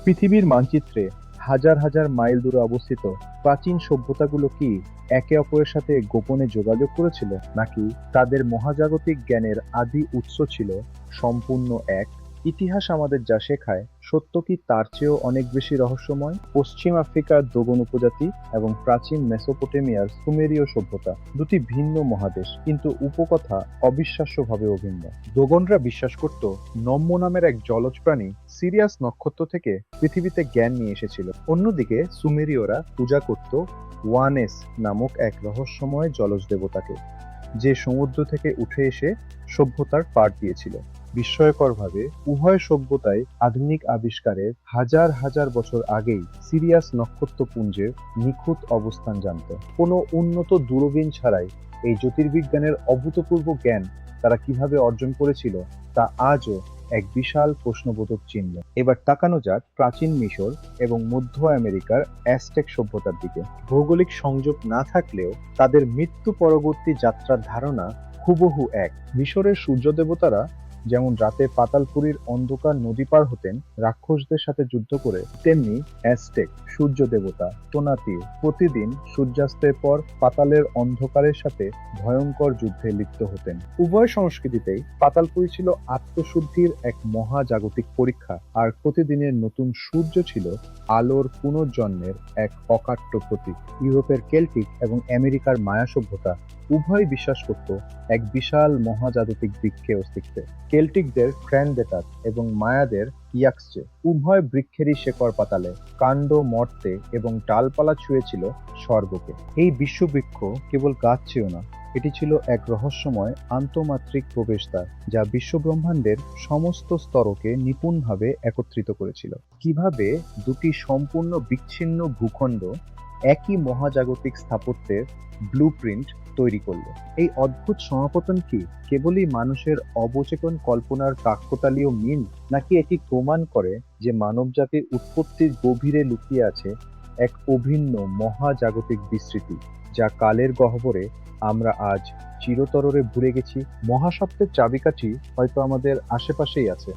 পৃথিবীর মানচিত্রে হাজার হাজার মাইল দূরে অবস্থিত প্রাচীন সভ্যতাগুলো কি একে অপরের সাথে গোপনে যোগাযোগ করেছিল, নাকি তাদের মহাজাগতিক জ্ঞানের আদি উৎস ছিল সম্পূর্ণ এক? ইতিহাস আমাদের যা শেখায়, সত্য কি তার চেয়েও অনেক বেশি রহস্যময়? পশ্চিম আফ্রিকার দোগন উপজাতি এবং প্রাচীন মেসোপটেমিয়ার সুমেরীয় সভ্যতা, দুটি ভিন্ন মহাদেশ, কিন্তু উপকথা অবিশ্বাস্যভাবে অভিন্ন। দোগনরা বিশ্বাস করত নম্য নামের এক জলজ প্রাণী সিরিয়াস নক্ষত্র থেকে পৃথিবীতে জ্ঞান নিয়ে এসেছিল। অন্যদিকে সুমেরীয়রা পূজা করত ওয়ানেস নামক এক রহস্যময় জলজ দেবতাকে, যে সমুদ্র থেকে উঠে এসে সভ্যতার পাড় দিয়েছিল। বিস্ময়করভাবে উভয় সভ্যতায় আধুনিক আবিষ্কারের হাজার হাজার বছর আগেই সিরিয়াস নক্ষত্রপুঞ্জের নিখুঁত অবস্থান জানত। কোনো উন্নত দূরবীন ছাড়াই এই জ্যোতির্বিজ্ঞানের অভূতপূর্ব জ্ঞান তারা কিভাবে অর্জন করেছিল, তা আজও এক বিশাল প্রশ্নবোধক চিহ্ন। এবার তাকানো যাক প্রাচীন মিশর এবং মধ্য আমেরিকার অ্যাজটেক সভ্যতার দিকে। ভৌগোলিক সংযোগ না থাকলেও তাদের মৃত্যু পরবর্তী যাত্রার ধারণা হুবহু এক। মিশরের সূর্য দেবতারা যেমন রাতে পাতালপুরীর অন্ধকার নদী পার হতেন রাক্ষসদের সাথে যুদ্ধ করে, তেমনি অ্যাজটেক সূর্য দেবতা টোনাতির প্রতিদিন সূর্যাস্তের পর পাতালের অন্ধকারের সাথে ভয়ঙ্কর যুদ্ধে লিপ্ত হতেন। উভয় সংস্কৃতিতেই পাতালপুরী ছিল আত্মশুদ্ধির এক মহাজাগতিক পরীক্ষা, আর প্রতিদিনের নতুন সূর্য ছিল আলোর পুনর্জন্মের এক অকাট্য প্রতীক। ইউরোপের কেল্টিক এবং আমেরিকার মায়া সভ্যতা উভয় বিশ্বাস করত এক বিশাল মহাজাগতিক বৃক্ষের অস্তিত্বে। কেল্টিকদের ক্র্যানবেটার এবং মায়াদের ইয়াক্সচে, উভয় বৃক্ষেরই শেকড় পাতালে, কাণ্ড মর্তে এবং ডালপালা ছুঁয়েছিল স্বর্গকে। এই বিশ্ববৃক্ষ কেবল গাছ ছিল না, এটি ছিল এক রহস্যময় আন্তঃমাত্রিক প্রবেশদ্বার, যা বিশ্বব্রহ্মাণ্ডের সমস্ত স্তরকে নিপুণভাবে একত্রিত করেছিল। কিভাবে দুটি সম্পূর্ণ বিচ্ছিন্ন ভূখণ্ড একই মহাজাগতিক স্থাপত্যের ব্লুপ্রিন্ট তৈরি করলো? এই অদ্ভুত সমাপতন কি কেবলই মানুষের অবচেতন কল্পনার কাকতালীয় মিল, নাকি এটি প্রমাণ করে যে মানবজাতির উৎপত্তির গভীরে লুকিয়ে আছে এক অভিন্ন মহাজাগতিক বিস্তৃতি, যা কালের গহ্বরে আমরা আজ চিরতরে ভুলে গেছি? মহাসত্যের চাবিকাঠি হয়তো আমাদের আশেপাশেই আছে।